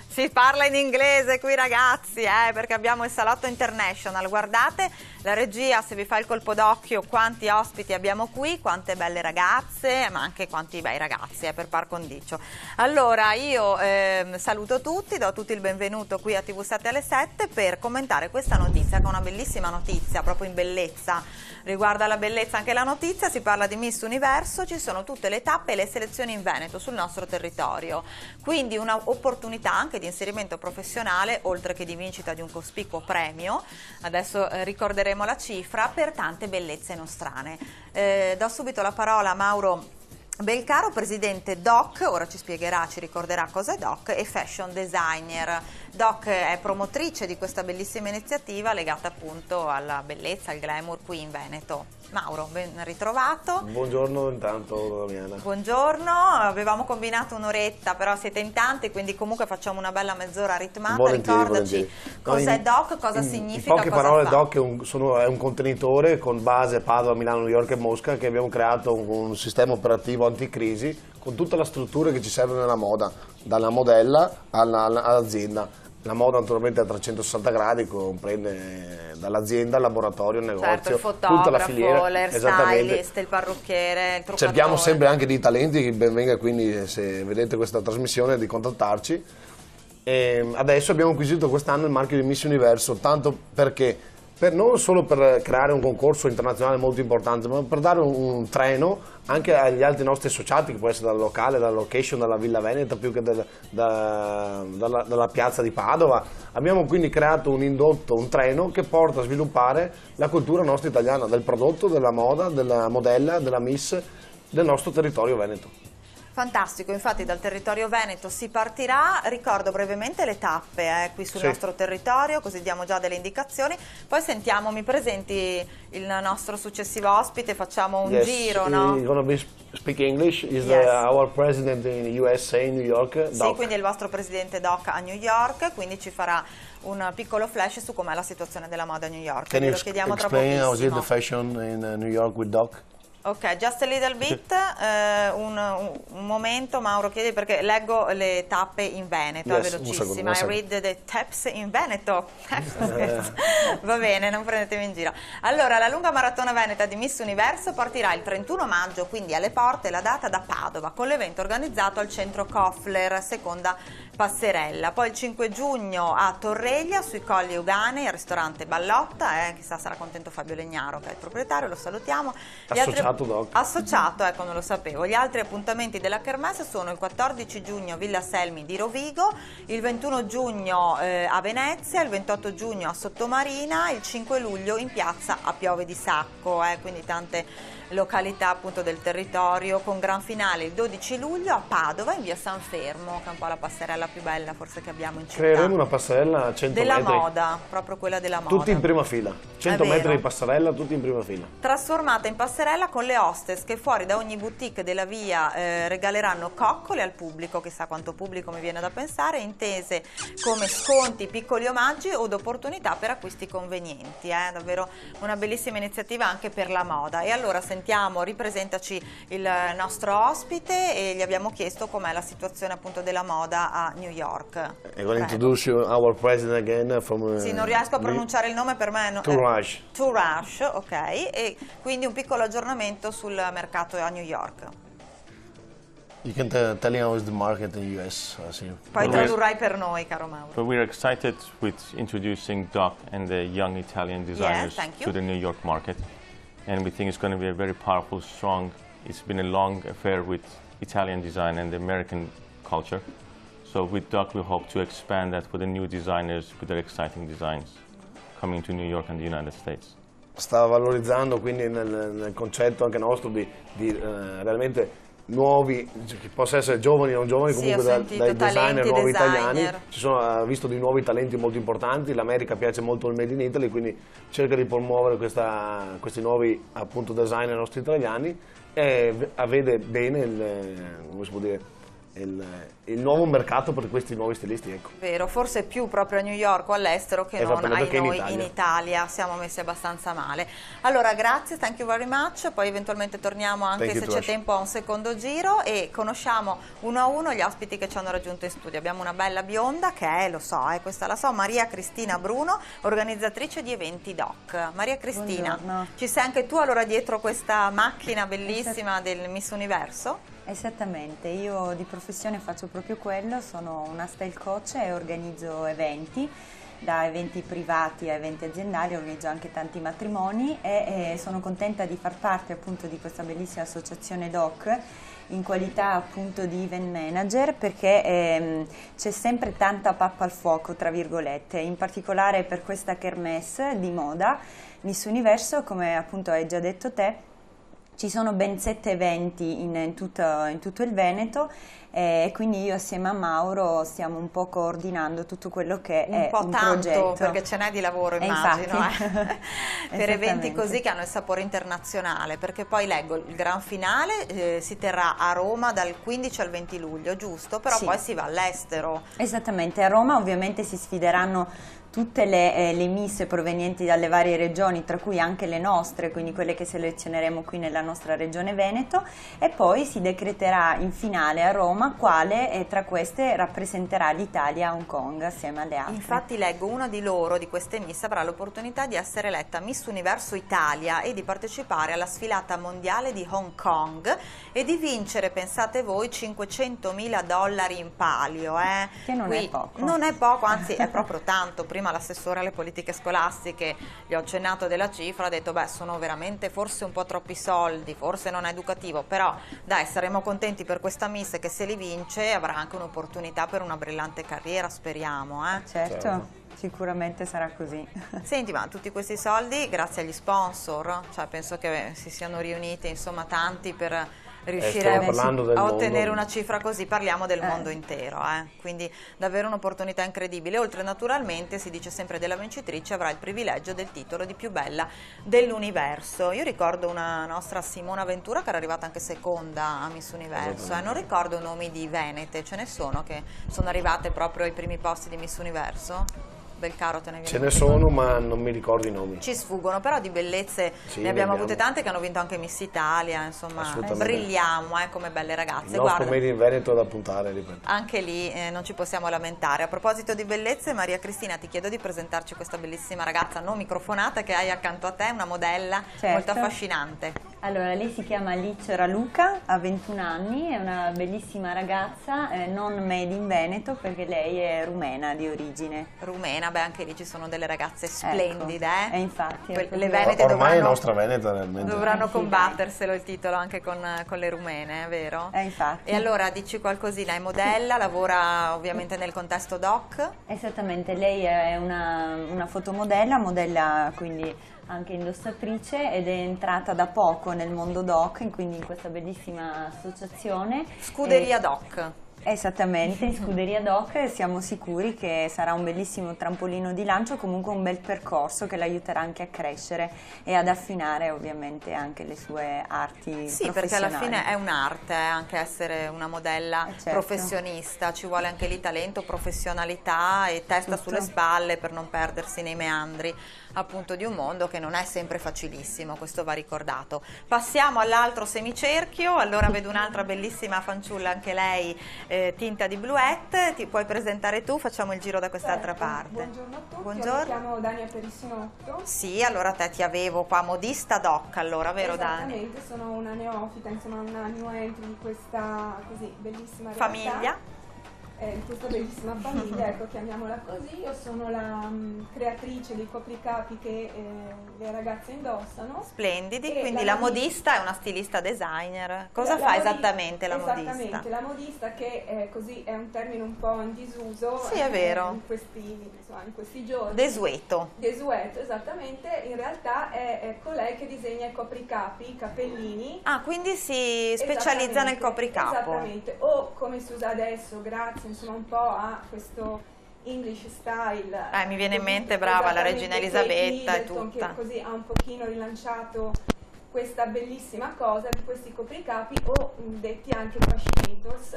Si parla in inglese qui ragazzi, perché abbiamo il Salotto International. Guardate la regia, se vi fa il colpo d'occhio, quanti ospiti abbiamo qui, quante belle ragazze, ma anche quanti bei ragazzi, per par condicio. Allora io saluto tutti, do tutti il benvenuto qui a TV7 alle 7 per commentare questa notizia, che è una bellissima notizia, proprio in bellezza. Riguarda la bellezza anche la notizia, si parla di Miss Universo, ci sono tutte le tappe e le selezioni in Veneto sul nostro territorio, quindi un'opportunità anche di inserimento professionale, oltre che di vincita di un cospicuo premio, adesso ricorderemo la cifra, per tante bellezze nostrane. Do subito la parola a Mauro Belcaro, presidente DOC, ora ci spiegherà, ci ricorderà cosa è DOC, e fashion designer. DOC è promotrice di questa bellissima iniziativa legata appunto alla bellezza, al glamour qui in Veneto. Mauro, ben ritrovato. Buongiorno intanto Damiana. Buongiorno, avevamo combinato un'oretta, però siete in tanti, quindi comunque facciamo una bella mezz'ora ritmata. Volentieri, Ricordaci cos'è DOC, cosa significa, in poche cosa parole fa. DOC è un contenitore con base a Padova, Milano, New York e Mosca, che abbiamo creato un sistema operativo anticrisi con tutta la struttura che ci serve nella moda, dalla modella all'azienda. La moda naturalmente a 360 gradi comprende dall'azienda al laboratorio, al negozio, certo, il tutta la fotografo, filiera. l'airstylist, il parrucchiere, il truccatore. Cerchiamo sempre anche di talenti, che ben venga, quindi se vedete questa trasmissione di contattarci. E adesso abbiamo acquisito quest'anno il marchio di Miss Universo, tanto perché non solo per creare un concorso internazionale molto importante, ma per dare un treno anche agli altri nostri associati, che può essere dal locale, dalla location, dalla Villa Veneta, più che dalla piazza di Padova. Abbiamo quindi creato un indotto, un treno che porta a sviluppare la cultura nostra italiana, del prodotto, della moda, della modella, della Miss del nostro territorio veneto. Fantastico, infatti dal territorio veneto si partirà, ricordo brevemente le tappe qui sul nostro territorio, così diamo già delle indicazioni, poi sentiamo, mi presenti il nostro successivo ospite, facciamo un giro, no? He's gonna speak English, is our president in USA, in New York. Sì, quindi è il vostro presidente DOC a New York, quindi ci farà un piccolo flash su com'è la situazione della moda a New York. Can you explain how is it the fashion in New York with DOC? Ok, just a little bit, un momento Mauro chiede, perché leggo le tappe in Veneto, velocissima, I read the taps in Veneto, va bene, non prendetemi in giro. Allora, la lunga maratona veneta di Miss Universo partirà il 31 maggio, quindi alle porte la data da Padova, con l'evento organizzato al centro Koffler, seconda passerella, poi il 5 giugno a Torreglia, sui Colli Euganei, al ristorante Ballotta, chissà sarà contento Fabio Legnaro che è il proprietario, lo salutiamo. Associato, ecco, non lo sapevo. Gli altri appuntamenti della Kermesse sono il 14 giugno a Villa Selmi di Rovigo, il 21 giugno a Venezia, il 28 giugno a Sottomarina, il 5 luglio in piazza a Piove di Sacco, quindi tante località appunto del territorio, con gran finale il 12 luglio a Padova in via San Fermo, che è un po' la passerella più bella forse che abbiamo in città. Creeremo una passerella a 100 della metri. moda, proprio quella della moda. Tutti in prima fila, 100 metri di passerella, tutti in prima fila. Trasformata in passerella con le hostess che fuori da ogni boutique della via regaleranno coccole al pubblico, chissà quanto pubblico mi viene da pensare, intese come sconti, piccoli omaggi o opportunità per acquisti convenienti. Davvero una bellissima iniziativa anche per la moda. E allora sentiamo, ripresentaci il nostro ospite, e gli abbiamo chiesto com'è la situazione appunto della moda a New York. I'm going to introduce you our president again from sì, non riesco a pronunciare il nome, per me Tourage. Tourage, ok, e quindi un piccolo aggiornamento sul mercato a New York. You can tell me how is the market in the US. Poi tradurrai per noi, caro Mauro. But we're excited with introducing DOC and the young Italian designers to the New York market. And we think it's going to be a very powerful, strong, it's been a long affair with Italian design and the American culture. So with DOC we hope to expand that with the new designers, with their exciting designs coming to New York and the United States. Sta valorizzando quindi nel concetto anche nostro di realmente nuovi, che possa essere giovani o non giovani, comunque dai designer nuovi italiani. Ci sono visto di nuovi talenti molto importanti, l'America piace molto il Made in Italy, quindi cerca di promuovere questi nuovi appunto designer nostri italiani, e vede bene come si può dire, il nuovo mercato per questi nuovi stilisti, ecco. Vero, forse più proprio a New York o all'estero che non in Italia, siamo messi abbastanza male. Allora grazie, thank you very much, poi eventualmente torniamo anche se c'è tempo a un secondo giro e conosciamo uno a uno gli ospiti che ci hanno raggiunto in studio. Abbiamo una bella bionda che è, lo so, questa la so, Maria Cristina Bruno, organizzatrice di eventi DOC. Maria Cristina, buongiorno. Ci sei anche tu allora dietro questa macchina bellissima del Miss Universo? Esattamente, io di professione faccio proprio quello, sono una style coach e organizzo eventi, da eventi privati a eventi aziendali, organizzo anche tanti matrimoni e sono contenta di far parte appunto di questa bellissima associazione DOC in qualità appunto di event manager, perché c'è sempre tanta pappa al fuoco tra virgolette, in particolare per questa kermesse di moda Miss Universo, come appunto hai già detto te. Ci sono ben 7 eventi in tutto il Veneto e quindi io assieme a Mauro stiamo un po' coordinando tutto quello che è un progetto. Perché ce n'è di lavoro, immagino, per eventi così che hanno il sapore internazionale, perché poi leggo il gran finale si terrà a Roma dal 15 al 20 luglio, giusto? Però poi si va all'estero. Esattamente, a Roma ovviamente si sfideranno tutte le miss provenienti dalle varie regioni, tra cui anche le nostre, quindi quelle che selezioneremo qui nella nostra regione Veneto, e poi si decreterà in finale a Roma quale tra queste rappresenterà l'Italia a Hong Kong assieme alle altre. Infatti leggo, una di loro, di queste miss, avrà l'opportunità di essere eletta Miss Universo Italia e di partecipare alla sfilata mondiale di Hong Kong e di vincere, pensate voi, $500.000 in palio. Che non è poco. Non è poco, anzi è proprio tanto. Prima l'assessore alle politiche scolastiche gli ho accennato della cifra, ha detto beh, sono veramente forse un po' troppi soldi, forse non è educativo, però dai, saremo contenti per questa miss che se li vince avrà anche un'opportunità per una brillante carriera, speriamo. Certo, sicuramente sarà così. Senti, ma tutti questi soldi grazie agli sponsor, cioè penso che si siano riuniti insomma tanti per riuscire a ottenere una cifra così, parliamo del mondo intero, quindi davvero un'opportunità incredibile. Oltre naturalmente, si dice sempre, della vincitrice avrà il privilegio del titolo di più bella dell'universo. Io ricordo una nostra Simona Ventura che era arrivata anche seconda a Miss Universo, non ricordo nomi di venete, ce ne sono che sono arrivate proprio ai primi posti di Miss Universo? Belcaro, te ne viene? Ce ne sono, ma non mi ricordo i nomi. Ci sfuggono, però di bellezze ne abbiamo avute tante che hanno vinto anche Miss Italia, insomma, brilliamo come belle ragazze. Il nostro Made in Veneto da puntare, ripeto. Anche lì non ci possiamo lamentare. A proposito di bellezze, Maria Cristina, ti chiedo di presentarci questa bellissima ragazza non microfonata che hai accanto a te, una modella molto affascinante. Allora, lei si chiama Alice Raluca, ha 21 anni, è una bellissima ragazza, non made in Veneto perché lei è rumena di origine. Rumena, beh, anche lì ci sono delle ragazze splendide. E infatti. Le venete ormai è nostra veneta nel mezzo. Dovranno combatterselo il titolo anche con le rumene, vero? Infatti. E allora dici qualcosina, è modella, lavora ovviamente nel contesto DOC? Esattamente, lei è una fotomodella, modella quindi anche indossatrice ed è entrata da poco nel mondo DOC, quindi in questa bellissima associazione. Scuderia DOC. Esattamente, in Scuderia DOC siamo sicuri che sarà un bellissimo trampolino di lancio, comunque un bel percorso che l'aiuterà anche a crescere e ad affinare ovviamente anche le sue arti professionali. Sì, perché alla fine è un'arte anche essere una modella professionista, ci vuole anche lì talento, professionalità e testa sulle spalle per non perdersi nei meandri appunto di un mondo che non è sempre facilissimo, questo va ricordato. Passiamo all'altro semicerchio, allora vedo un'altra bellissima fanciulla, anche lei tinta di bluette, ti puoi presentare tu, facciamo il giro da quest'altra parte. Buongiorno a tutti, buongiorno. Mi chiamo Dania Perissinotto. Sì, allora te ti avevo qua, modista DOC, allora, vero Dania? Esattamente, sono una neofita, insomma una new entry in questa così bellissima famiglia. In questa bellissima famiglia, ecco, chiamiamola così. Io sono la creatrice dei copricapi che le ragazze indossano. Splendidi, quindi la modista è una stilista designer. Cosa fa esattamente la modista? Esattamente, la modista che così è un termine un po' in disuso. Sì, è vero. In questi giorni. Desueto. Desueto, esattamente. In realtà è colei che disegna i copricapi, i capellini. Ah, quindi si specializza nel copricapo. Esattamente, o come si usa adesso, grazie insomma un po' a questo English style. Mi viene in mente, brava, la regina Elisabetta e tutta. Che così ha un pochino rilanciato questa bellissima cosa di questi copricapi, o detti anche fascinators,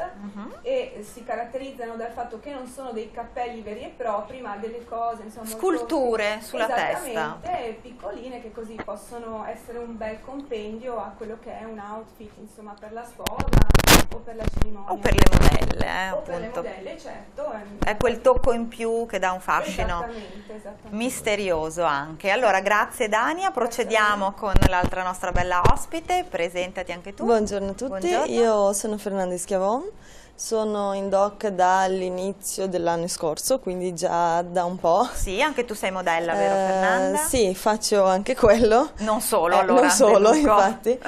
e si caratterizzano dal fatto che non sono dei cappelli veri e propri, ma delle cose, insomma, sculture molto, sulla testa, esattamente, piccoline, che così possono essere un bel compendio a quello che è un outfit, insomma, per la sposa o per la cerimonia. O per le modelle, o appunto. per le modelle, certo. È quel tocco in più che dà un fascino Esattamente. misterioso anche. Allora, grazie Dania, procediamo con l'altra nostra bella ospite, presentati anche tu. Buongiorno a tutti, Buongiorno. io sono Fernanda Schiavon, sono in DOC dall'inizio dell'anno scorso, quindi già da un po'. Sì, anche tu sei modella, vero Fernanda? Sì, faccio anche quello. Non solo, allora. Non solo, deduco. infatti.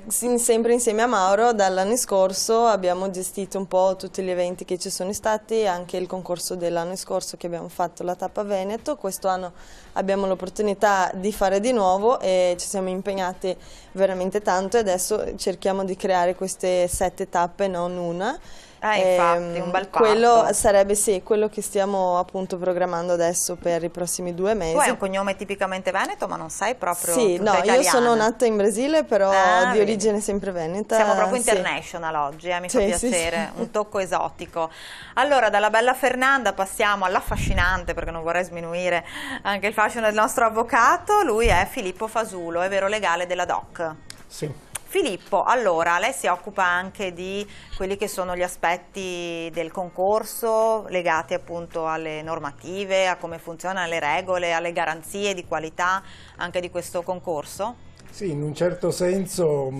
Sempre insieme a Mauro dall'anno scorso abbiamo gestito un po' tutti gli eventi che ci sono stati, anche il concorso dell'anno scorso che abbiamo fatto, la tappa Veneto. Questo anno abbiamo l'opportunità di fare di nuovo e ci siamo impegnati veramente tanto e adesso cerchiamo di creare queste 7 tappe, non una. Infatti, un bel quello parto. sarebbe quello che stiamo appunto programmando adesso per i prossimi 2 mesi. Tu hai un cognome tipicamente veneto, ma non sei proprio Sì, tutta no, italiana. io sono nata in Brasile, però di vedi. origine sempre veneta. Siamo proprio sì. international oggi, mi fa Sì, piacere, sì. un tocco esotico. Allora, dalla bella Fernanda passiamo all'affascinante, perché non vorrei sminuire anche il fascino del nostro avvocato. Lui è Filippo Fasulo, è vero legale della DOC. Sì. Filippo, allora, lei si occupa anche di quelli che sono gli aspetti del concorso legati appunto alle normative, a come funzionano le regole, alle garanzie di qualità anche di questo concorso? Sì, in un certo senso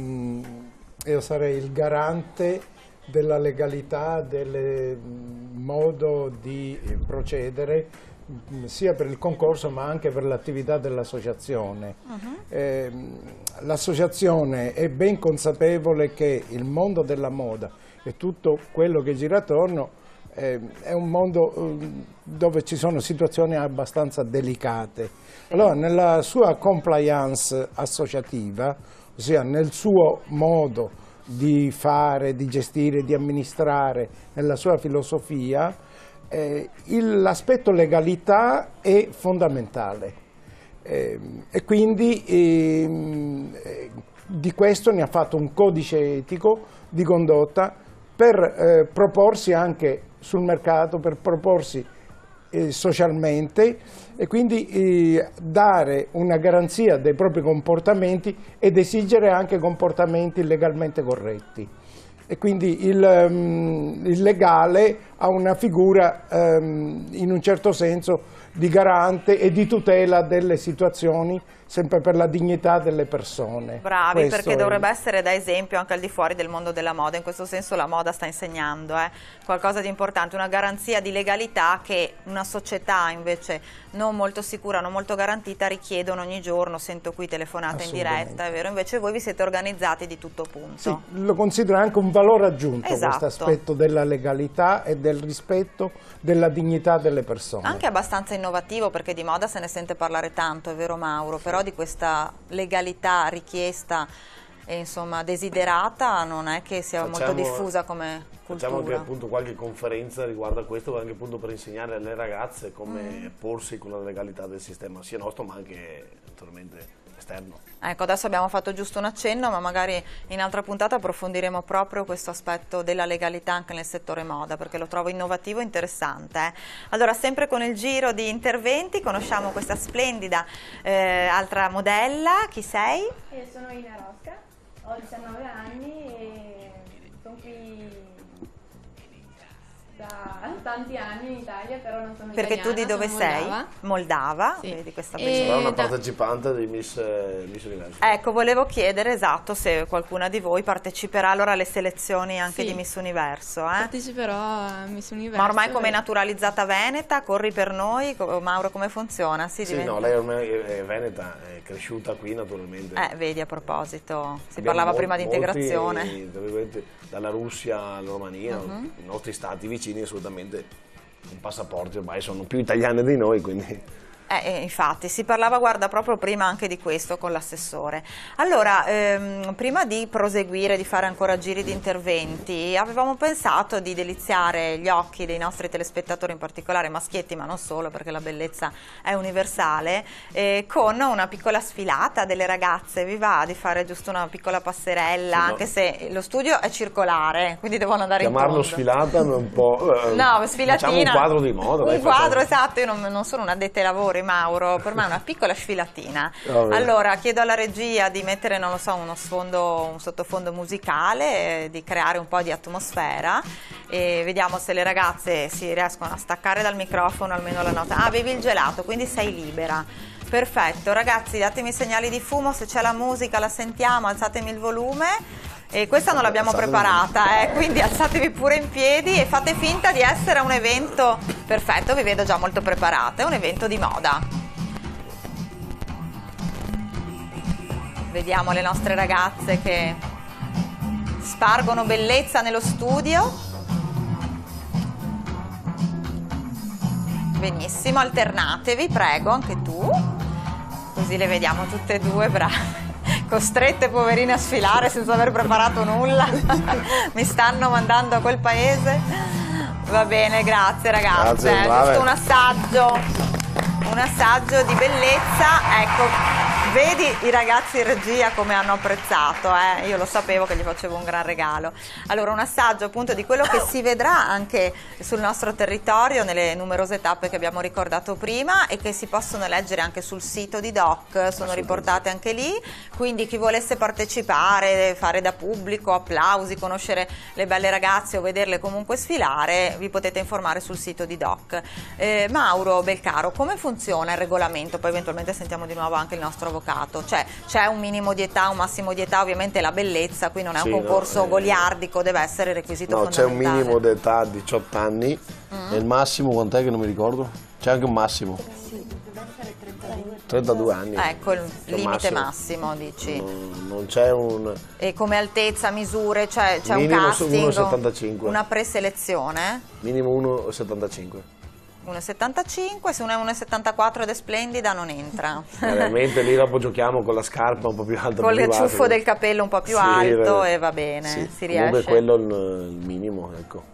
io sarei il garante della legalità, del modo di procedere sia per il concorso ma anche per l'attività dell'associazione. L'associazione è ben consapevole che il mondo della moda e tutto quello che gira attorno è un mondo dove ci sono situazioni abbastanza delicate. Allora, nella sua compliance associativa, ossia nel suo modo di fare, di gestire, di amministrare, nella sua filosofia, l'aspetto legalità è fondamentale e quindi di questo ne ha fatto un codice etico di condotta per proporsi anche sul mercato, per proporsi socialmente e quindi dare una garanzia dei propri comportamenti ed esigere anche comportamenti legalmente corretti. E quindi il legale ha una figura in un certo senso di garante e di tutela delle situazioni, sempre per la dignità delle persone. Bravi, Questo perché dovrebbe essere da esempio anche al di fuori del mondo della moda. In questo senso la moda sta insegnando qualcosa di importante, una garanzia di legalità che una società invece non molto sicura, non molto garantita richiedono ogni giorno. Sento qui telefonate in diretta, è vero? Invece voi vi siete organizzati di tutto punto. Sì, lo considero anche un valore aggiunto, esatto, questo aspetto della legalità e del rispetto della dignità delle persone. Anche abbastanza innovativo, perché di moda se ne sente parlare tanto, è vero Mauro? Però di questa legalità richiesta e insomma desiderata non è che sia molto diffusa come cultura. Facciamo anche appunto qualche conferenza riguardo a questo, anche appunto per insegnare alle ragazze come porsi con la legalità del sistema sia nostro ma anche naturalmente esterno. Ecco, adesso abbiamo fatto giusto un accenno, ma magari in altra puntata approfondiremo proprio questo aspetto della legalità anche nel settore moda, perché lo trovo innovativo e interessante. Allora, sempre con il giro di interventi, conosciamo questa splendida altra modella. Chi sei? Io sono Ina Rosca, ho 19 anni e sono qui da tanti anni in Italia, però non sono Perché italiana. tu di dove sei? Moldava. Sì. Vedi questa Sarà una partecipante di Miss Universo. Ecco, volevo chiedere esatto se qualcuna di voi parteciperà allora alle selezioni anche di Miss Universo. Parteciperò a Miss Universo. Ma ormai come naturalizzata veneta, corri per noi? Mauro, come funziona? Sì, no, lei ormai è veneta, è cresciuta qui naturalmente. Vedi, a proposito, si parlava prima di integrazione. Dalla Russia alla Romania, i nostri stati vicini assolutamente con passaporti ormai sono più italiani di noi, quindi... Infatti, si parlava, guarda, proprio prima anche di questo con l'assessore. Allora, prima di proseguire, di fare ancora giri di interventi, avevamo pensato di deliziare gli occhi dei nostri telespettatori, in particolare maschietti, ma non solo, perché la bellezza è universale, con una piccola sfilata delle ragazze. Vi va di fare giusto una piccola passerella, sì, anche se lo studio è circolare, quindi devono andare in fondo. Chiamarlo sfilata è un po'... no, sfilatina. Facciamo un quadro di moda. Un quadro, esatto, io non sono una addetta ai lavori, Mauro, per me è una piccola sfilatina. Allora chiedo alla regia di mettere, non lo so, un sottofondo musicale, di creare un po' di atmosfera, e vediamo se le ragazze si riescono a staccare dal microfono almeno la nota. Ah, bevi il gelato, quindi sei libera. Perfetto, ragazzi, datemi segnali di fumo, se c'è la musica la sentiamo, alzatemi il volume. E questa non l'abbiamo preparata, quindi alzatevi pure in piedi e fate finta di essere un evento. Perfetto, vi vedo già molto preparate, è un evento di moda. Vediamo le nostre ragazze che spargono bellezza nello studio. Benissimo, alternatevi, prego, anche tu. Così le vediamo tutte e due, brave. Costrette poverine a sfilare senza aver preparato nulla. Mi stanno mandando a quel paese. Va bene, grazie ragazze. Grazie, giusto un assaggio di bellezza. Ecco, vedi i ragazzi in regia come hanno apprezzato, io lo sapevo che gli facevo un gran regalo. Allora, un assaggio appunto di quello che si vedrà anche sul nostro territorio nelle numerose tappe che abbiamo ricordato prima e che si possono leggere anche sul sito di Doc, sono riportate anche lì, quindi chi volesse partecipare, fare da pubblico, applausi, conoscere le belle ragazze o vederle comunque sfilare, vi potete informare sul sito di Doc. Mauro Belcaro, come funziona il regolamento? Poi eventualmente sentiamo di nuovo anche il nostro avvocato. Cioè, c'è un minimo di età, un massimo di età, ovviamente la bellezza, qui non è un concorso goliardico, deve essere requisito fondamentale. C'è un minimo di età, 18 anni, e il massimo quant'è che non mi ricordo? C'è anche un massimo? Sì, deve essere 32 anni. Ecco, il limite massimo, dici? Non c'è un... E come altezza, misure, c'è un minimo casting? 1,75. Una preselezione? Minimo 1,75. 1,75, se uno è 1,74 ed è splendida non entra. Veramente lì dopo giochiamo con la scarpa un po' più alta. Con il ciuffo del capello un po' più alto e va bene, si riesce. Comunque quello è il minimo, ecco.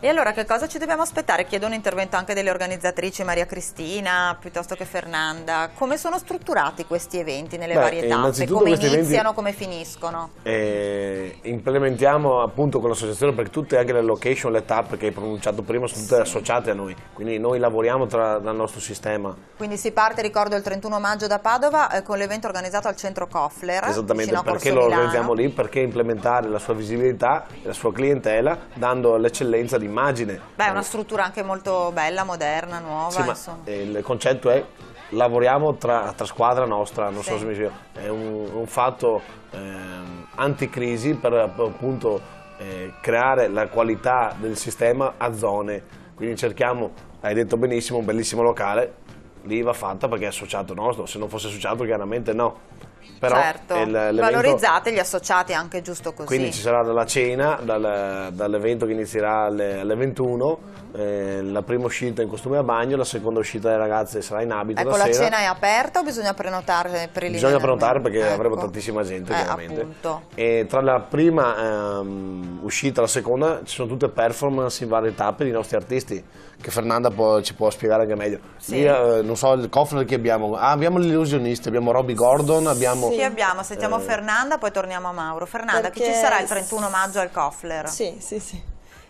E allora che cosa ci dobbiamo aspettare? Chiedo un intervento anche delle organizzatrici, Maria Cristina piuttosto che Fernanda. Come sono strutturati questi eventi nelle varie tappe? Come iniziano, come finiscono? Implementiamo appunto con l'associazione, perché tutte anche le location, le tappe che hai pronunciato prima sono tutte associate a noi, quindi noi lavoriamo dal nostro sistema. Quindi si parte, ricordo, il 31 maggio da Padova con l'evento organizzato al centro Kofler. Esattamente, perché lo organizziamo lì? Perché implementare la sua visibilità e la sua clientela dando l'eccellenza di immagine. Beh, è una struttura anche molto bella, moderna, nuova. Sì, ma il concetto è lavoriamo tra squadra nostra, non so se mi spiego. È un fatto anticrisi per appunto creare la qualità del sistema a zone. Quindi cerchiamo, hai detto benissimo, un bellissimo locale, lì va fatta perché è associato nostro, se non fosse associato chiaramente no. Però certo, valorizzate gli associati anche giusto così. Quindi ci sarà la cena dall'evento che inizierà alle 21, la prima uscita in costume a bagno, la seconda uscita delle ragazze sarà in abito. Ecco, la cena è aperta o bisogna prenotare preliminarmente? Bisogna prenotare perché avremo tantissima gente chiaramente. Appunto. E tra la prima uscita e la seconda ci sono tutte performance in varie tappe di nostri artisti, che Fernanda ci può spiegare anche meglio. Sì. Lì, non so, il Kofler che abbiamo? Abbiamo gli illusionisti, abbiamo Robbie Gordon, abbiamo... Chi abbiamo? Sentiamo Fernanda, poi torniamo a Mauro. Fernanda, chi ci sarà il 31 maggio al Kofler? Sì.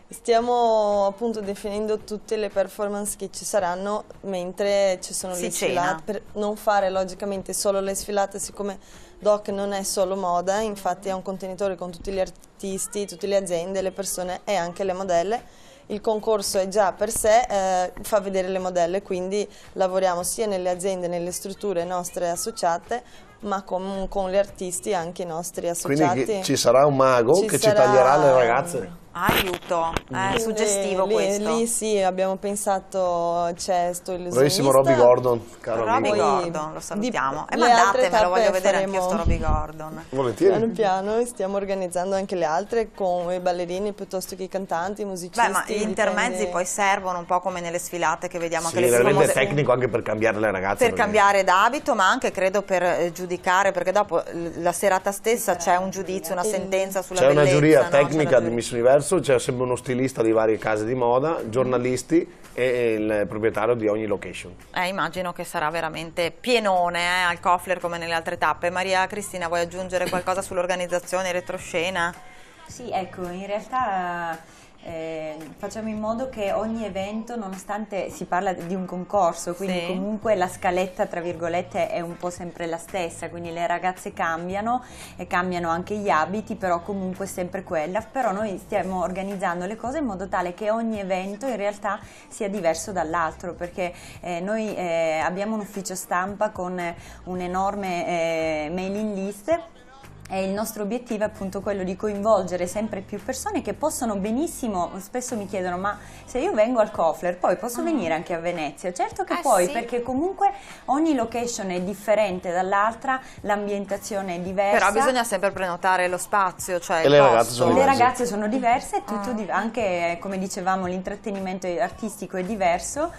Stiamo appunto definendo tutte le performance che ci saranno mentre ci sono le sfilate, per non fare logicamente solo le sfilate, siccome Doc non è solo moda, infatti è un contenitore con tutti gli artisti, tutte le aziende, le persone e anche le modelle. Il concorso è già per sé, fa vedere le modelle, quindi lavoriamo sia nelle aziende, nelle strutture nostre associate, ma con gli artisti anche i nostri associati. Quindi ci sarà un mago che ci taglierà le ragazze? Aiuto, è suggestivo questo. Lì sì, abbiamo pensato, c'è sto illusionista. Bravissimo Robbie Gordon, caro Robbie amico. Gordon, lo salutiamo. E mandatemelo, voglio vedere anche sto Robbie Gordon. Volentieri. Piano piano stiamo organizzando anche le altre con i ballerini piuttosto che i cantanti, i musicisti. Beh, ma gli intermezzi poi servono un po' come nelle sfilate che vediamo Sì, anche le veramente famose... tecnico anche per cambiare le ragazze. Per cambiare d'abito, ma anche credo per giudicare, perché dopo la serata stessa c'è un giudizio, una sentenza sulla bellezza. C'è una giuria no? tecnica di Miss Universo, c'è sempre uno stilista di varie case di moda, giornalisti e il proprietario di ogni location. Immagino che sarà veramente pienone al Kofler come nelle altre tappe. Maria Cristina, vuoi aggiungere qualcosa sull'organizzazione, retroscena? Sì, ecco, in realtà facciamo in modo che ogni evento, nonostante si parla di un concorso, quindi comunque la scaletta tra virgolette è un po' sempre la stessa, quindi le ragazze cambiano e cambiano anche gli abiti, però comunque sempre quella, però noi stiamo organizzando le cose in modo tale che ogni evento in realtà sia diverso dall'altro, perché noi abbiamo un ufficio stampa con un'enorme mailing list. E il nostro obiettivo è appunto quello di coinvolgere sempre più persone che possono benissimo, spesso mi chiedono ma se io vengo al Kofler poi posso venire anche a Venezia? Certo che puoi, sì. Perché comunque ogni location è differente dall'altra, l'ambientazione è diversa. Però bisogna sempre prenotare lo spazio, cioè E le ragazze sono Le diverse. ragazze sono diverse, anche come dicevamo l'intrattenimento artistico è diverso.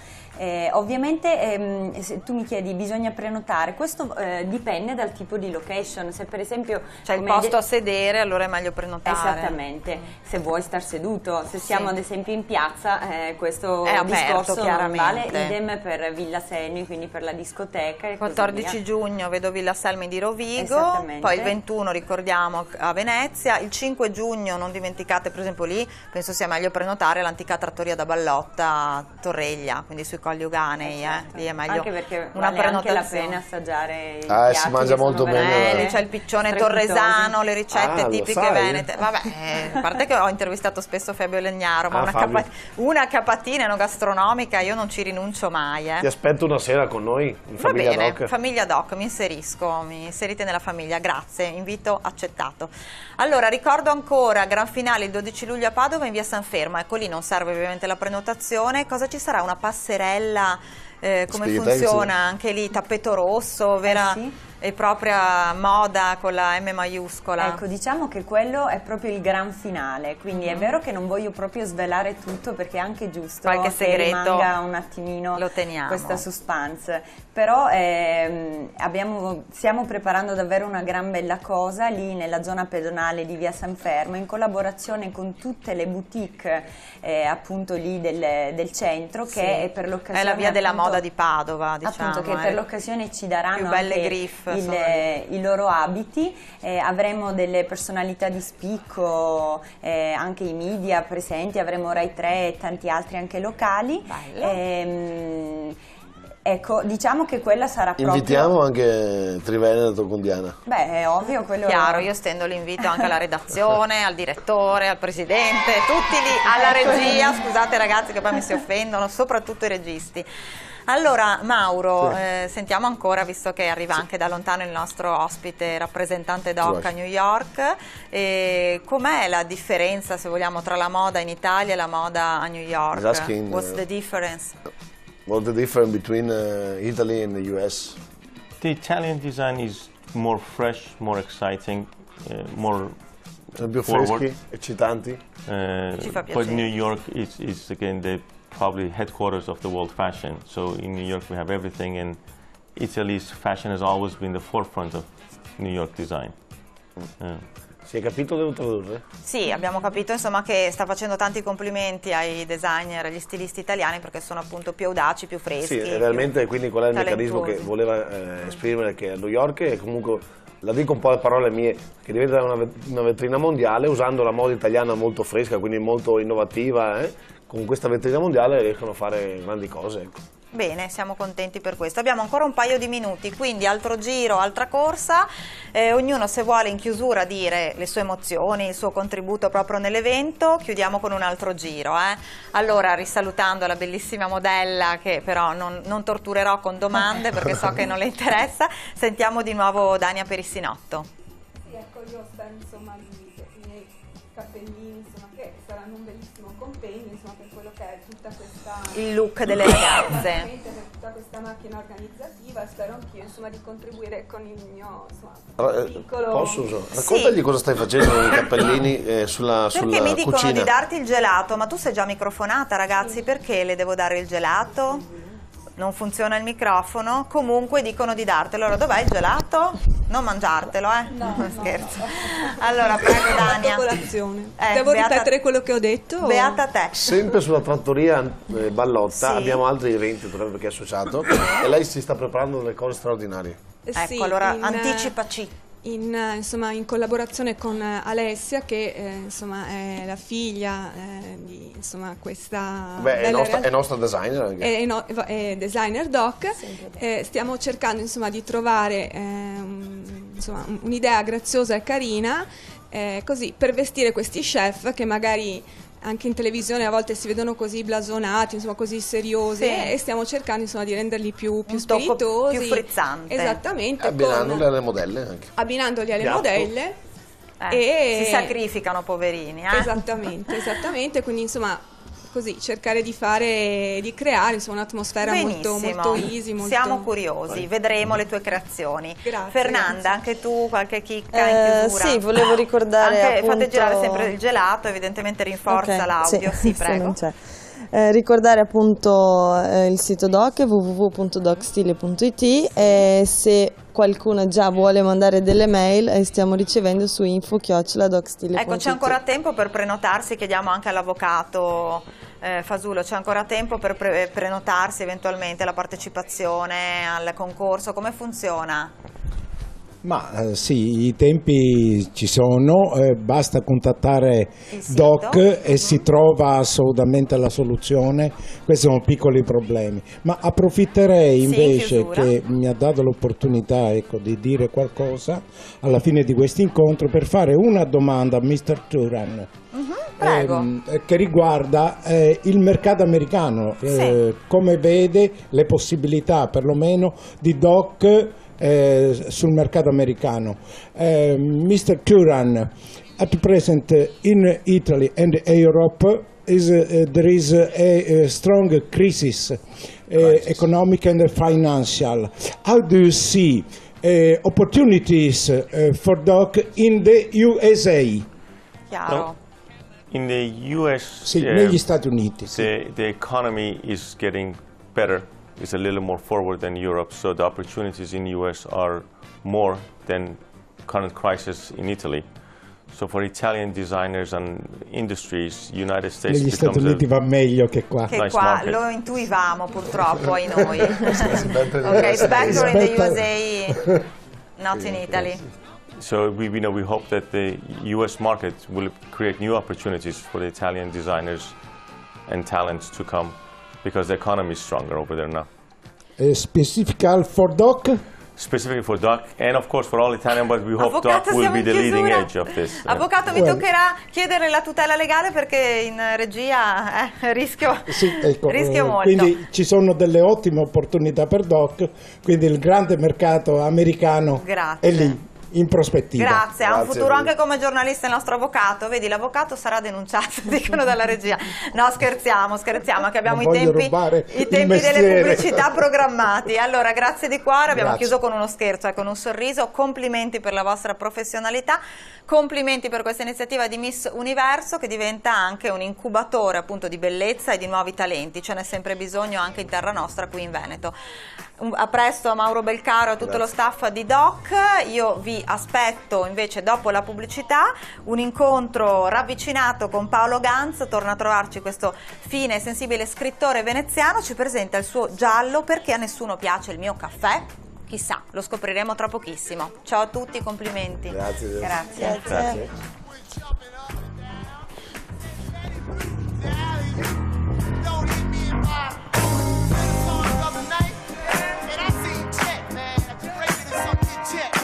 Ovviamente se tu mi chiedi bisogna prenotare, questo dipende dal tipo di location, se per esempio c'è il posto a sedere allora è meglio prenotare. Esattamente, se vuoi star seduto, se siamo ad esempio in piazza questo è aperto, discorso non chiaramente. vale, idem per Villa Selmi, quindi per la discoteca e 14 così via. giugno vedo Villa Selmi di Rovigo, Esattamente. poi il 21 ricordiamo a Venezia, il 5 giugno non dimenticate per esempio lì, penso sia meglio prenotare l'antica trattoria da Ballotta a Torreglia, quindi sui Colli Uganei, lì è meglio anche perché una vale anche la prenotazione. pena assaggiare i Si piatti mangia che sono molto bene. veramente Lì c'è il piccione strepitosi. torresano, le ricette lo tipiche sai? venete. Vabbè, a parte che ho intervistato spesso Fabio Legnaro, ma Fabio. una capatina enogastronomica io non ci rinuncio mai. Ti aspetto una sera con noi in Va Famiglia bene, Doc. Famiglia Doc, mi inserite nella famiglia, grazie, invito accettato. Allora, ricordo ancora, gran finale il 12 luglio a Padova in via San Fermo, ecco lì non serve ovviamente la prenotazione, cosa ci sarà? Una passerella, come Speed funziona? taxi. Anche lì tappeto rosso, vera sì. e propria moda con la M maiuscola. Ecco, diciamo che quello è proprio il gran finale, quindi è vero che non voglio proprio svelare tutto perché è anche giusto Qualche che segreto rimanga un attimino lo teniamo. questa suspense, però stiamo preparando davvero una gran bella cosa lì nella zona pedonale di via San Fermo in collaborazione con tutte le boutique appunto lì del centro che per l'occasione è la via della appunto, moda di Padova, diciamo, appunto che per l'occasione ci daranno più belle anche griff, i loro abiti, avremo delle personalità di spicco, anche i media presenti, avremo Rai 3 e tanti altri anche locali. Ecco, diciamo che quella sarà proprio... Invitiamo anche Triveneto con Diana. Beh, è ovvio, quello... Chiaro, io stendo l'invito anche alla redazione, al direttore, al presidente, tutti lì, alla regia, scusate ragazzi che poi mi si offendono, soprattutto i registi. Allora Mauro, sentiamo ancora, visto che arriva anche da lontano il nostro ospite rappresentante DOC a New York, com'è la differenza, se vogliamo, tra la moda in Italia e la moda a New York? What's the difference? What's the difference between Italy and the US? The Italian design is more fresh, more exciting, more Sono più forward. freschi, eccitanti. Ci fa But piacere. New York is again the probably headquarters of the world fashion. So in New York we have everything, and Italy's fashion has always been the forefront of New York design. Si è capito, devo tradurre? Sì, abbiamo capito insomma che sta facendo tanti complimenti ai designer, agli stilisti italiani perché sono appunto più audaci, più freschi. Sì, realmente quindi qual è il talentuosi. meccanismo che voleva esprimere, che a New York è comunque, la dico un po' a parole mie, che diventa una vetrina mondiale usando la moda italiana molto fresca, quindi molto innovativa, con questa vetrina mondiale riescono a fare grandi cose. Ecco. Bene, siamo contenti per questo. Abbiamo ancora un paio di minuti, quindi altro giro, altra corsa, ognuno se vuole in chiusura dire le sue emozioni, il suo contributo proprio nell'evento, chiudiamo con un altro giro. Allora, risalutando la bellissima modella che però non torturerò con domande perché so che non le interessa, sentiamo di nuovo Dania Perissinotto. Sì, ecco, io spero insomma i miei cappellini, insomma, che saranno un bellissimo compegno, insomma, per quello che è tutta questa... Il look delle ragazze. Per tutta questa macchina organizzativa, spero anch'io, insomma, di contribuire con il mio, insomma, piccolo... Posso? Raccontagli cosa stai facendo con i cappellini sulla Perché cucina. mi dicono di darti il gelato, ma tu sei già microfonata, ragazzi, perché le devo dare il gelato? Non funziona il microfono, comunque dicono di dartelo. Allora dov'è il gelato? Non mangiartelo, No, scherzo. Allora prego Dania. Devo ripetere quello che ho detto? Beata te. Sempre sulla trattoria Ballotta abbiamo altri eventi perché è associato e lei si sta preparando delle cose straordinarie. Ecco, allora anticipaci. Insomma, in collaborazione con Alessia, che insomma, è la figlia di insomma, questa... è nostra designer anche. È designer doc. Stiamo cercando insomma, di trovare un'idea graziosa e carina così per vestire questi chef che magari anche in televisione a volte si vedono così blasonati, insomma così seriosi, e stiamo cercando insomma di renderli più spiritosi, più frizzante. Esattamente. Abbinandoli alle modelle anche. Abbinandoli alle modelle. Si sacrificano, poverini. Esattamente, quindi insomma così cercare di creare insomma, un'atmosfera molto easy. Siamo curiosi, vedremo le tue creazioni. Grazie, Fernanda, anche tu qualche chicca in chiusura? Sì, volevo ricordare anche, appunto... Fate girare sempre il gelato, evidentemente rinforza l'audio. Sì, prego. Non c'è. Ricordare appunto il sito doc www.docstile.it e se qualcuno già vuole mandare delle mail stiamo ricevendo su info@docstile.it. Ecco, c'è ancora tempo per prenotarsi, chiediamo anche all'avvocato Fasulo, c'è ancora tempo per prenotarsi eventualmente alla partecipazione al concorso, come funziona? Ma sì, i tempi ci sono, basta contattare Doc e si trova assolutamente la soluzione. Questi sono piccoli problemi, ma approfitterei invece che mi ha dato l'opportunità di dire qualcosa alla fine di questo incontro per fare una domanda a Mr. Turan. Che riguarda il mercato americano, come vede le possibilità perlomeno di Doc sul mercato americano. Mr. Turan, at present in Italy and Europe there is a strong crisis, economic and financial. How do you see opportunities for Doc in the USA? Chiaro. In the US, negli Stati Uniti. The economy is getting better. Is a little more forward than Europe, so the opportunities in the US are more than current crisis in Italy. So for Italian designers and industries, United States negli Stati Uniti va meglio che qua. Lo intuivamo purtroppo ai noi. Okay, it's better in the USA, not in Italy. So we hope that the US market will create new opportunities for the Italian designers and talents to come, because the economy is stronger over there now. Specific for Doc? Specifically for Doc, and of course for all Italian, but we hope Doc will be the leading edge of this. Avvocato, mi toccherà chiedere la tutela legale perché in regia rischio molto. Quindi ci sono delle ottime opportunità per Doc, quindi il grande mercato americano è lì. In prospettiva. Grazie, ha un futuro anche come giornalista il nostro avvocato. Vedi, l'avvocato sarà denunciato, dicono dalla regia. No, scherziamo, che abbiamo i tempi delle pubblicità programmati. Allora, grazie di cuore, abbiamo chiuso con uno scherzo e con un sorriso. Complimenti per la vostra professionalità, complimenti per questa iniziativa di Miss Universo che diventa anche un incubatore appunto di bellezza e di nuovi talenti. Ce n'è sempre bisogno anche in terra nostra qui in Veneto. A presto a Mauro Belcaro e a tutto lo staff di Doc. Io vi aspetto invece dopo la pubblicità un incontro ravvicinato con Paolo Ganz. Torna a trovarci questo fine e sensibile scrittore veneziano, ci presenta il suo giallo Perché a nessuno piace il mio caffè. Chissà, lo scopriremo tra pochissimo. Ciao a tutti, complimenti. Grazie. Grazie.